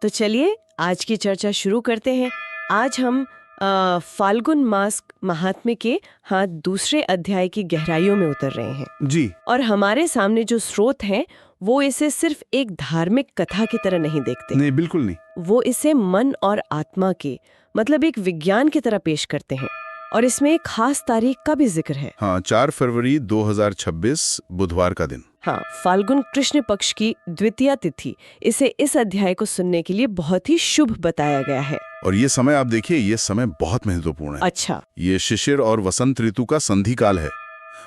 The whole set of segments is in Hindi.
तो चलिए आज की चर्चा शुरू करते हैं। आज हम फाल्गुन मास महात्म्य के दूसरे अध्याय की गहराइयों में उतर रहे हैं जी। और हमारे सामने जो स्रोत हैं वो इसे सिर्फ एक धार्मिक कथा की तरह नहीं देखते। नहीं, बिल्कुल नहीं। वो इसे मन और आत्मा के मतलब एक विज्ञान की तरह पेश करते हैं और इसमें एक खास तारीख का भी जिक्र है। हाँ, 4 फरवरी 2026 बुधवार का दिन। हाँ, फाल्गुन कृष्ण पक्ष की द्वितीया तिथि। इसे इस अध्याय को सुनने के लिए बहुत ही शुभ बताया गया है। और ये समय आप देखिए, ये समय बहुत महत्वपूर्ण है। अच्छा। ये शिशिर और वसंत ऋतु का संधि काल है।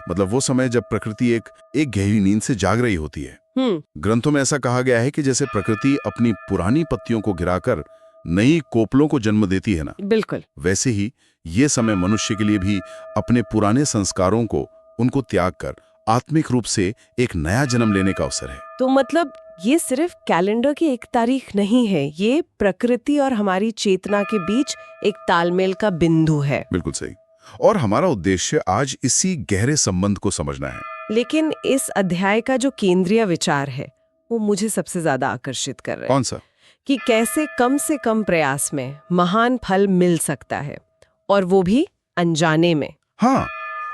मतलब वो समय जब प्रकृति एक गहरी नींद से जाग रही होती है। ग्रंथों में ऐसा कहा गया है कि जैसे प्रकृति अपनी पुरानी पत्तियों को गिराकर नई कोपलों को जन्म देती है ना, बिल्कुल वैसे ही ये समय मनुष्य के लिए भी अपने पुराने संस्कारों को उनको त्याग कर आत्मिक रूप से एक नया जन्म लेने का अवसर है। तो मतलब ये सिर्फ कैलेंडर की एक तारीख नहीं है, ये प्रकृति और हमारी चेतना के बीच एक तालमेल का बिंदु है। बिल्कुल सही। और हमारा उद्देश्य आज इसी गहरे संबंध को समझना है। लेकिन इस अध्याय का जो केंद्रीय विचार है वो मुझे सबसे ज्यादा आकर्षित कर रहा है। कौन सा? कि कैसे कम से कम प्रयास में महान फल मिल सकता है, और वो भी अनजाने में। हाँ,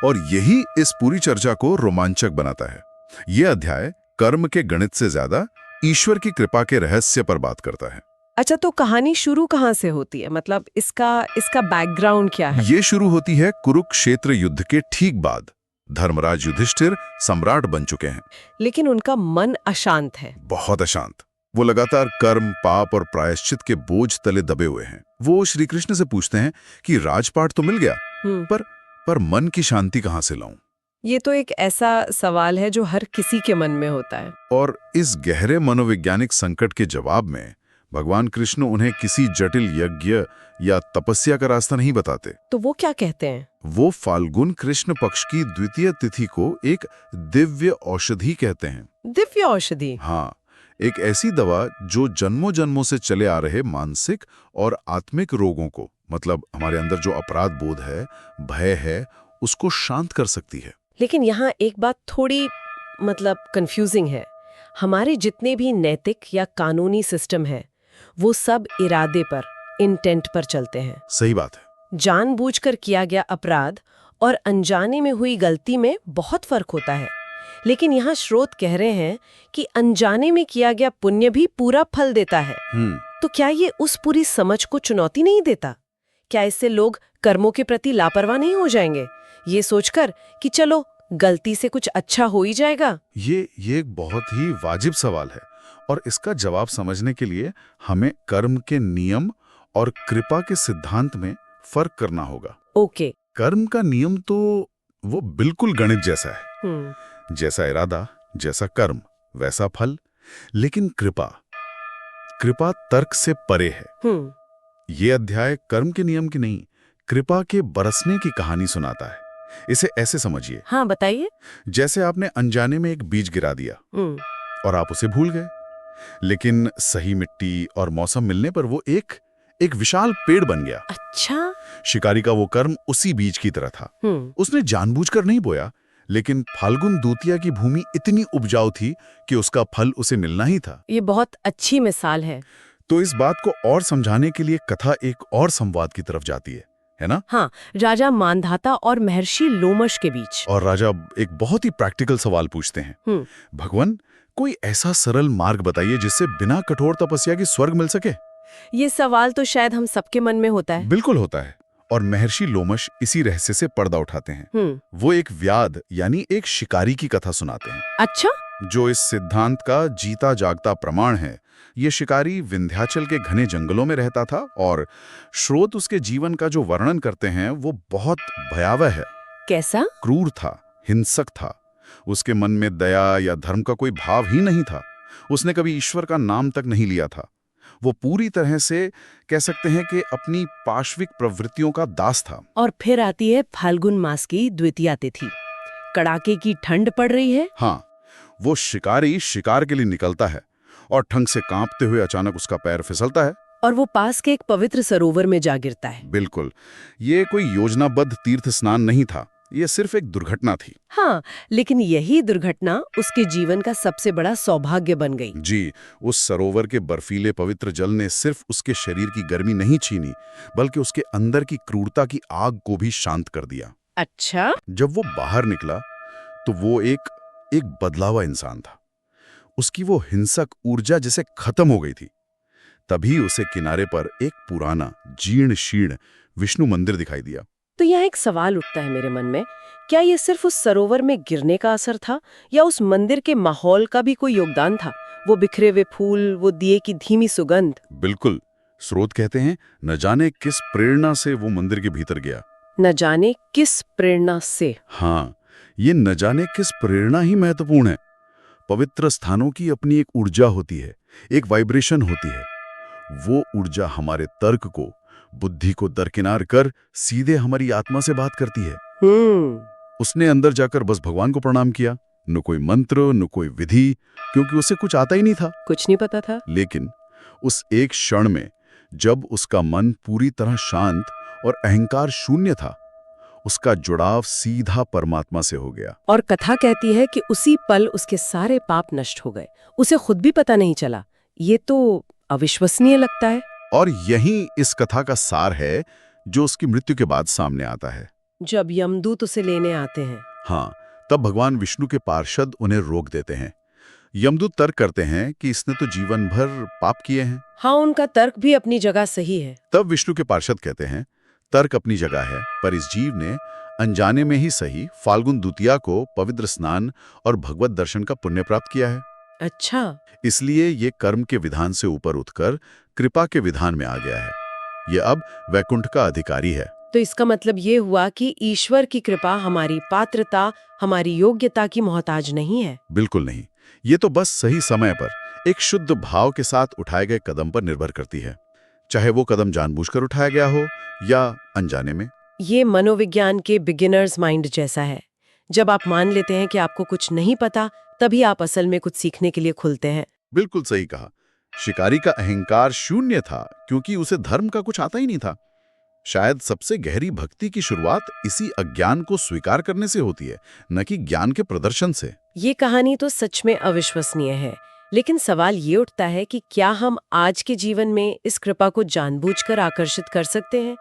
और यही इस पूरी चर्चा को रोमांचक बनाता है। ये अध्याय कर्म के गणित से ज्यादा ईश्वर की कृपा के रहस्य पर बात करता है। अच्छा, तो कहानी शुरू कहाँ से होती है? मतलब इसका बैकग्राउंड क्या है? ये शुरू होती है कुरुक्षेत्र युद्ध के ठीक बाद। धर्मराज युधिष्ठिर सम्राट बन चुके हैं, लेकिन उनका मन अशांत है। बहुत अशांत। वो लगातार कर्म, पाप और प्रायश्चित के बोझ तले दबे हुए हैं। वो श्री कृष्ण से पूछते हैं कि राजपाट तो मिल गया, पर मन की शांति कहाँ से लाऊं? ये तो एक ऐसा सवाल है जो हर किसी के मन में होता है। और इस गहरे मनोवैज्ञानिक संकट के जवाब में भगवान कृष्ण उन्हें किसी जटिल यज्ञ या तपस्या का रास्ता नहीं बताते। तो वो क्या कहते हैं? वो फाल्गुन कृष्ण पक्ष की द्वितीय तिथि को एक दिव्य औषधि कहते हैं। दिव्य औषधि? हाँ, एक ऐसी दवा जो जन्मों जन्मों से चले आ रहे मानसिक और आत्मिक रोगों को, मतलब हमारे अंदर जो अपराध बोध है, भय है, उसको शांत कर सकती है। लेकिन यहाँ एक बात थोड़ी कंफ्यूजिंग है। हमारे जितने भी नैतिक या कानूनी सिस्टम है वो सब इरादे पर, इंटेंट पर चलते हैं। सही बात है। जानबूझकर किया गया अपराध और अनजाने में हुई गलती में बहुत फर्क होता है। लेकिन यहाँ स्रोत कह रहे हैं कि अनजाने में किया गया पुण्य भी पूरा फल देता है। तो क्या ये उस पूरी समझ को चुनौती नहीं देता? क्या इससे लोग कर्मों के प्रति लापरवाह नहीं हो जाएंगे, ये सोचकर कि चलो गलती से कुछ अच्छा हो ही जाएगा? ये एक बहुत ही वाजिब सवाल है, और इसका जवाब समझने के लिए हमें कर्म के नियम और कृपा के सिद्धांत में फर्क करना होगा। ओके। कर्म का नियम तो वो बिल्कुल गणित जैसा है। जैसा इरादा, जैसा कर्म, वैसा फल। लेकिन कृपा तर्क से परे है। ये अध्याय कर्म के नियम की नहीं, कृपा के बरसने की कहानी सुनाता है। इसे ऐसे समझिए। हाँ, बताइए। जैसे आपने अनजाने में एक बीज गिरा दिया और आप उसे भूल गए, लेकिन सही मिट्टी और मौसम मिलने पर वो एक विशाल पेड़ बन गया। अच्छा। शिकारी का वो कर्म उसी बीज की तरह था। उसने जानबूझकर नहीं बोया, लेकिन फाल्गुन द्वितीया की भूमि इतनी उपजाऊ थी कि उसका फल उसे मिलना ही था। ये बहुत अच्छी मिसाल है। तो इस बात को और समझाने के लिए कथा एक और संवाद की तरफ जाती है ना? हाँ, राजा मानधाता और महर्षि लोमश के बीच। और राजा एक बहुत ही प्रैक्टिकल सवाल पूछते हैं, भगवान कोई ऐसा सरल मार्ग बताइए जिससे बिना कठोर तपस्या की स्वर्ग मिल सके। ये सवाल तो शायद हम सबके मन में होता है। बिल्कुल होता है। और महर्षि लोमश इसी रहस्य से पर्दा उठाते हैं। वो एक व्याध यानी एक शिकारी की कथा सुनाते हैं। अच्छा? जो इस सिद्धांत का जीता जागता प्रमाण है। ये शिकारी विंध्याचल के घने जंगलों में रहता था और स्रोत उसके जीवन का जो वर्णन करते हैं वो बहुत भयावह है। कैसा? क्रूर था, हिंसक था। उसके मन में दया या धर्म का कोई भाव ही नहीं था। उसने कभी ईश्वर का नाम तक नहीं लिया था। वो पूरी तरह से कह सकते हैं कि अपनी पाश्विक प्रवृत्तियों का दास था। और फिर आती है फाल्गुन मास की द्वितीया तिथि। कड़ाके की ठंड पड़ रही है। हाँ, वो शिकारी शिकार के लिए निकलता है और ठंड से कांपते हुए अचानक उसका पैर फिसलता है और वो पास के एक पवित्र सरोवर में जा गिरता है। बिल्कुल। ये कोई योजनाबद्ध तीर्थ स्नान नहीं था। ये सिर्फ एक दुर्घटना थी। हाँ, लेकिन यही दुर्घटना उसके जीवन का सबसे बड़ा सौभाग्य बन गई। जी, उस सरोवर के बर्फीले पवित्र जल ने सिर्फ उसके शरीर की गर्मी नहीं छीनी, बल्कि उसके अंदर की क्रूरता की आग को भी शांत कर दिया। अच्छा। जब वो बाहर निकला तो वो एक बदला हुआ इंसान था। उसकी वो हिंसक ऊर्जा जैसे खत्म हो गई थी। तभी उसे किनारे पर एक पुराना जीर्ण शीर्ण विष्णु मंदिर दिखाई दिया। तो यहाँ एक सवाल उठता है मेरे मन में, क्या ये सिर्फ उस सरोवर में गिरने का असर था या उस मंदिर के माहौल का भी कोई योगदान था? वो बिखरे हुए फूल, वो दिए की धीमी सुगंध। बिल्कुल। स्रोत कहते हैं न जाने किस प्रेरणा से वो मंदिर के भीतर गया। न जाने किस प्रेरणा से। हाँ, ये न जाने किस प्रेरणा ही महत्वपूर्ण है। पवित्र स्थानों की अपनी एक ऊर्जा होती है, एक वाइब्रेशन होती है। वो ऊर्जा हमारे तर्क को, बुद्धि को दरकिनार कर सीधे हमारी आत्मा से बात करती है। उसने अंदर जाकर बस भगवान को प्रणाम किया, न कोई मंत्र न कोई विधि, क्योंकि उसे कुछ आता ही नहीं था, कुछ नहीं पता था। लेकिन उस एक क्षण में जब उसका मन पूरी तरह शांत और अहंकार शून्य था, उसका जुड़ाव सीधा परमात्मा से हो गया। और कथा कहती है कि उसी पल उसके सारे पाप नष्ट हो गए, उसे खुद भी पता नहीं चला। ये तो अविश्वसनीय लगता है। और यही इस कथा का सार है जो उसकी मृत्यु के बाद सामने आता है। जब यमदूत उसे लेने आते हैं, हाँ, तब भगवान विष्णु के पार्षद उन्हें रोक देते हैं। यमदूत तर्क करते हैं कि इसने तो जीवन भर पाप किए हैं। हाँ, उनका तर्क भी अपनी जगह सही है। तब विष्णु के पार्षद कहते हैं, तर्क अपनी जगह है, पर इस जीव ने अनजाने में ही सही फाल्गुन द्वितीया को पवित्र स्नान और भगवत दर्शन का पुण्य प्राप्त किया है। अच्छा। इसलिए ये कर्म के विधान से ऊपर उठकर कृपा के विधान में आ गया है। ये अब वैकुंठ का अधिकारी है। तो इसका मतलब ये हुआ कि ईश्वर की कृपा हमारी पात्रता, हमारी योग्यता की मोहताज नहीं है। बिल्कुल नहीं, ये तो बस सही समय पर एक शुद्ध भाव के साथ उठाए गए कदम पर निर्भर करती है, चाहे वो कदम जानबूझकर उठाया गया हो या अनजाने में। ये मनोविज्ञान के बिगिनर्स माइंड जैसा है। जब आप मान लेते हैं कि आपको कुछ नहीं पता, तभी आप असल में कुछ सीखने के लिए खुलते हैं। बिल्कुल सही कहा। शिकारी का अहंकार शून्य था क्योंकि उसे धर्म का कुछ आता ही नहीं था। शायद सबसे गहरी भक्ति की शुरुआत इसी अज्ञान को स्वीकार करने से होती है, न कि ज्ञान के प्रदर्शन से। ये कहानी तो सच में अविश्वसनीय है, लेकिन सवाल ये उठता है कि क्या हम आज के जीवन में इस कृपा को जानबूझकर आकर्षित कर सकते हैं?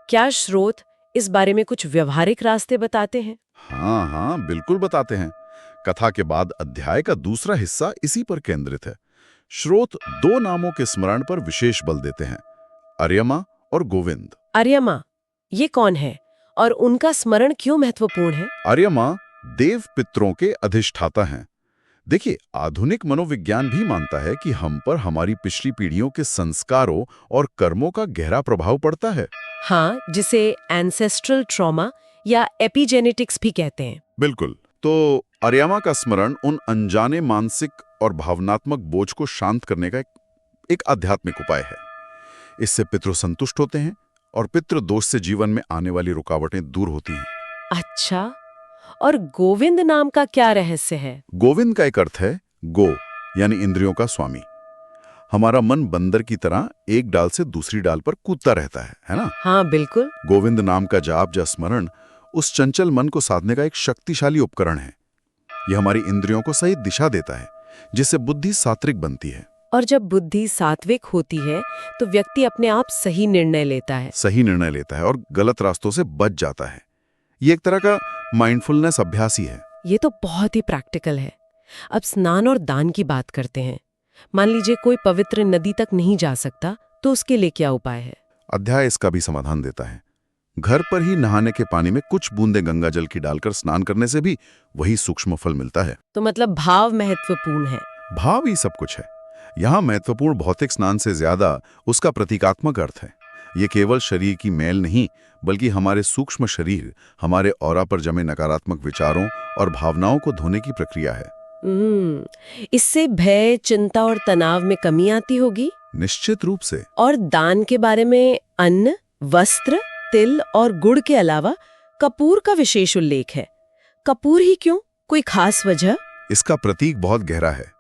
क्या स्रोत इस बारे में कुछ व्यवहारिक रास्ते बताते हैं? हाँ, बिल्कुल बताते हैं। कथा के बाद अध्याय का दूसरा हिस्सा इसी पर केंद्रित है। स्रोत दो नामों के स्मरण पर विशेष बल देते हैं, अर्यमा और गोविंद। अर्यमा, ये कौन है और उनका स्मरण क्यों महत्वपूर्ण है? अर्यमा देव पितरों के अधिष्ठाता हैं। देखिए, आधुनिक मनोविज्ञान भी मानता है कि हम पर हमारी पिछली पीढ़ियों के संस्कारों और कर्मों का गहरा प्रभाव पड़ता है। हाँ, जिसे एंसेस्ट्रल ट्रॉमा या एपिजेनेटिक्स भी कहते हैं। बिल्कुल। तो अर्यमा का स्मरण उन अनजाने मानसिक और भावनात्मक बोझ को शांत करने का एक आध्यात्मिक उपाय है। इससे पितृ संतुष्ट होते हैं और पितृ दोष से जीवन में आने वाली रुकावटें दूर होती हैं। अच्छा, और गोविंद नाम का क्या रहस्य है? गोविंद का एक अर्थ है गो, यानी इंद्रियों का स्वामी। हमारा मन बंदर की तरह एक डाल से दूसरी डाल पर कूदता रहता है ना? हाँ, बिल्कुल। गोविंद नाम का जाप या स्मरण उस चंचल मन को साधने का एक शक्तिशाली उपकरण है। यह हमारी इंद्रियों को सही दिशा देता है, जिससे बुद्धि सात्विक बनती है। और जब बुद्धि सात्विक होती है तो व्यक्ति अपने आप सही निर्णय लेता है और गलत रास्तों से बच जाता है। ये एक तरह का माइंडफुलनेस अभ्यास ही है। ये तो बहुत ही प्रैक्टिकल है। अब स्नान और दान की बात करते हैं। मान लीजिए कोई पवित्र नदी तक नहीं जा सकता, तो उसके लिए क्या उपाय है? अध्याय इसका भी समाधान देता है। घर पर ही नहाने के पानी में कुछ बूंदे गंगा जल की डालकर स्नान करने से भी वही सूक्ष्म फल मिलता है। तो मतलब भाव महत्वपूर्ण है। भाव ही सब कुछ है। यहाँ महत्वपूर्ण भौतिक स्नान से ज्यादा उसका प्रतीकात्मक अर्थ है। ये केवल शरीर की मैल नहीं, बल्कि हमारे सूक्ष्म शरीर, हमारे ऑरा पर जमे नकारात्मक विचारों और भावनाओं को धोने की प्रक्रिया है। इससे भय, चिंता और तनाव में कमी आती होगी। निश्चित रूप से। और दान के बारे में अन्न, वस्त्र, तिल और गुड़ के अलावा कपूर का विशेष उल्लेख है। कपूर ही क्यों? कोई खास वजह? इसका प्रतीक बहुत गहरा है।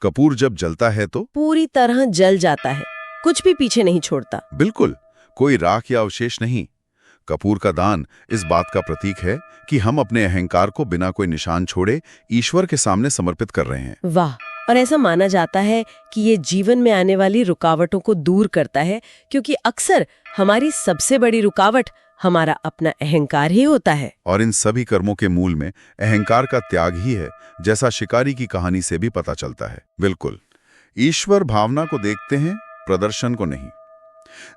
कपूर जब जलता है तो पूरी तरह जल जाता है, कुछ भी पीछे नहीं छोड़ता। बिल्कुल, कोई राख या अवशेष नहीं। कपूर का दान इस बात का प्रतीक है कि हम अपने अहंकार को बिना कोई निशान छोड़े ईश्वर के सामने समर्पित कर रहे हैं। वाह। और ऐसा माना जाता है कि ये जीवन में आने वाली रुकावटों को दूर करता है, क्योंकि अक्सर हमारी सबसे बड़ी रुकावट हमारा अपना अहंकार ही होता है। और इन सभी कर्मों के मूल में अहंकार का त्याग ही है, जैसा शिकारी की कहानी से भी पता चलता है। बिल्कुल, ईश्वर भावना को देखते हैं, प्रदर्शन को नहीं।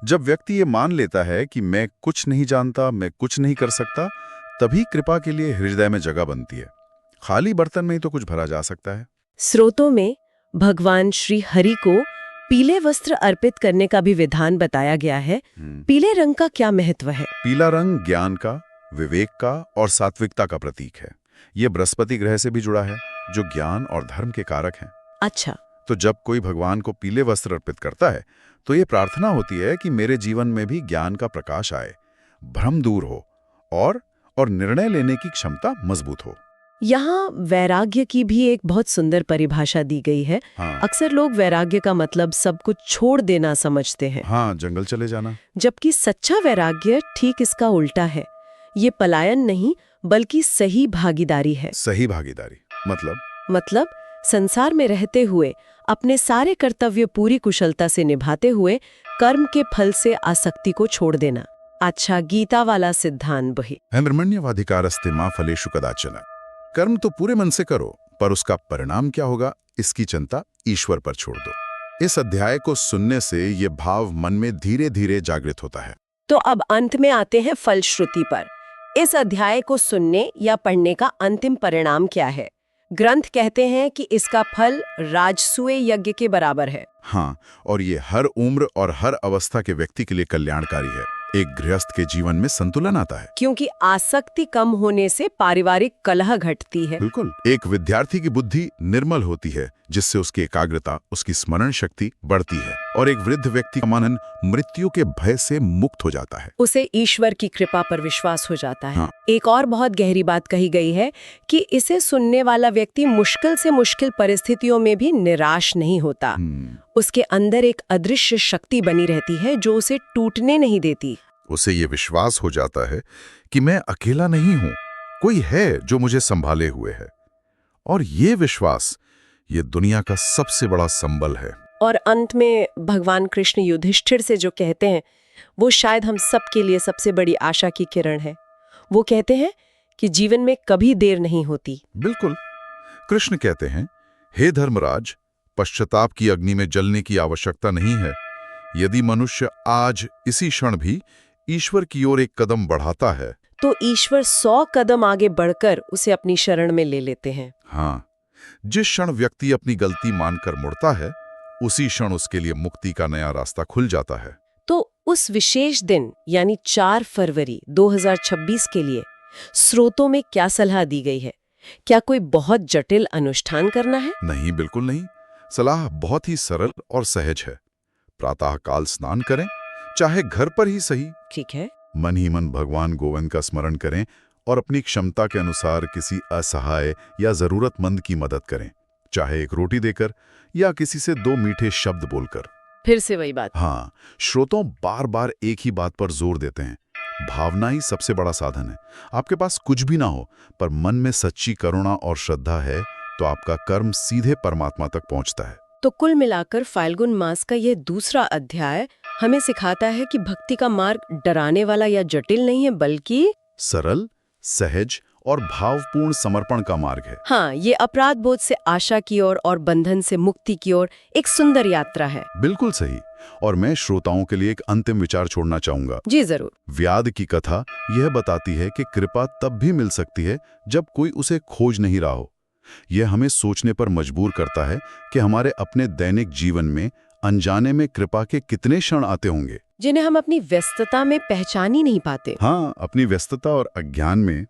जब व्यक्ति ये मान लेता है कि मैं कुछ नहीं जानता, मैं कुछ नहीं कर सकता, तभी कृपा के लिए हृदय में जगह बनती है। खाली बर्तन में ही तो कुछ भरा जा सकता है। स्रोतों में भगवान श्री हरि को पीले वस्त्र अर्पित करने का भी विधान बताया गया है। पीले रंग का क्या महत्व है? पीला रंग ज्ञान का, विवेक का और सात्विकता का प्रतीक है। ये बृहस्पति ग्रह से भी जुड़ा है, जो ज्ञान और धर्म के कारक हैं। अच्छा। तो जब कोई भगवान को पीले वस्त्र अर्पित करता है, तो ये प्रार्थना होती है कि मेरे जीवन में भी ज्ञान का प्रकाश आए, भ्रम दूर हो और निर्णय लेने की क्षमता मजबूत हो। यहाँ वैराग्य की भी एक बहुत सुंदर परिभाषा दी गई है। हाँ। अक्सर लोग वैराग्य का मतलब सब कुछ छोड़ देना समझते हैं। हाँ, जंगल चले जाना। जबकि सच्चा वैराग्य ठीक इसका उल्टा है। ये पलायन नहीं, बल्कि सही भागीदारी है। सही भागीदारी मतलब संसार में रहते हुए अपने सारे कर्तव्य पूरी कुशलता से निभाते हुए कर्म के फल से आसक्ति को छोड़ देना। अच्छा, गीता वाला सिद्धांत वही। नैर्मण्यवाधिकारस्ते मा फलेषु कदाचन। कर्म तो पूरे मन से करो, पर उसका परिणाम क्या होगा, इसकी चिंता ईश्वर पर छोड़ दो। इस अध्याय को सुनने से ये भाव मन में धीरे धीरे जागृत होता है। तो अब अंत में आते हैं फलश्रुति पर। इस अध्याय को सुनने या पढ़ने का अंतिम परिणाम क्या है? ग्रंथ कहते हैं कि इसका फल राजसूय यज्ञ के बराबर है। हाँ, और ये हर उम्र और हर अवस्था के व्यक्ति के लिए कल्याणकारी है। एक गृहस्थ के जीवन में संतुलन आता है, क्योंकि आसक्ति कम होने से पारिवारिक कलह घटती है। बिल्कुल। एक विद्यार्थी की बुद्धि निर्मल होती है, जिससे उसकी एकाग्रता, उसकी स्मरण शक्ति बढ़ती है, और एक वृद्ध व्यक्ति का मनन मृत्यु के भय से मुक्त हो जाता है। उसे ईश्वर की कृपा पर विश्वास हो जाता है। हाँ। एक और बहुत गहरी बात कही गई है कि इसे सुनने वाला व्यक्ति मुश्किल से मुश्किल परिस्थितियों में भी निराश नहीं होता। उसके अंदर एक अदृश्य शक्ति बनी रहती है जो उसे टूटने नहीं देती। उसे ये विश्वास हो जाता है कि मैं अकेला नहीं हूं, कोई है जो मुझे संभाले हुए है। और ये विश्वास, ये दुनिया का सबसे बड़ा संबल है। और अंत में भगवान कृष्ण युधिष्ठिर से जो कहते हैं, वो शायद हम सब के लिए सबसे बड़ी आशा की किरण है। वो कहते हैं कि जीवन में कभी देर नहीं होती। बिल्कुल। कृष्ण कहते हैं, हे धर्मराज, पश्चाताप की अग्नि में जलने की आवश्यकता नहीं है। यदि मनुष्य आज इसी क्षण भी ईश्वर की ओर एक कदम बढ़ाता है, तो ईश्वर 100 कदम आगे बढ़कर उसे अपनी शरण में ले लेते हैं। हाँ, जिस क्षण व्यक्ति अपनी गलती मानकर मुड़ता है, उसी क्षण उसके लिए मुक्ति का नया रास्ता खुल जाता है। तो उस विशेष दिन यानी 4 फरवरी 2026 के लिए स्रोतों में क्या सलाह दी गई है? क्या कोई बहुत जटिल अनुष्ठान करना है? नहीं, बिल्कुल नहीं। सलाह बहुत ही सरल और सहज है। प्रातःकाल स्नान करें, चाहे घर पर ही सही। ठीक है। मन ही मन भगवान गोविंद का स्मरण करें और अपनी क्षमता के अनुसार किसी असहाय या जरूरतमंद की मदद करें, चाहे एक रोटी देकर या किसी से 2 मीठे शब्द बोलकर। फिर से वही बात। हाँ, श्रोतों बार बार एक ही बात पर जोर देते हैं, भावना ही सबसे बड़ा साधन है। आपके पास कुछ भी ना हो, पर मन में सच्ची करुणा और श्रद्धा है, तो आपका कर्म सीधे परमात्मा तक पहुंचता है। तो कुल मिलाकर फाल्गुन मास का यह दूसरा अध्याय हमें सिखाता है कि भक्ति का मार्ग डराने वाला या जटिल नहीं है, बल्कि सरल, सहज और भावपूर्ण समर्पण का मार्ग है। हाँ, ये अपराध बोध से आशा की ओर और बंधन से मुक्ति की ओर एक सुंदर यात्रा है। बिल्कुल सही। और मैं श्रोताओं के लिए एक अंतिम विचार छोड़ना चाहूंगा। जी जरूर। व्याध की कथा यह बताती है कि कृपा तब भी मिल सकती है जब कोई उसे खोज नहीं रहा हो। यह हमें सोचने पर मजबूर करता है कि हमारे अपने दैनिक जीवन में अनजाने में कृपा के कितने क्षण आते होंगे, जिन्हें हम अपनी व्यस्तता में पहचान ही नहीं पाते। हाँ, अपनी व्यस्तता और अज्ञान में।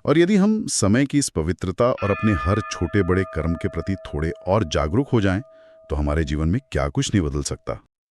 और यदि हम समय की इस पवित्रता और अपने हर छोटे बड़े कर्म के प्रति थोड़े और जागरूक हो जाएं, तो हमारे जीवन में क्या कुछ नहीं बदल सकता।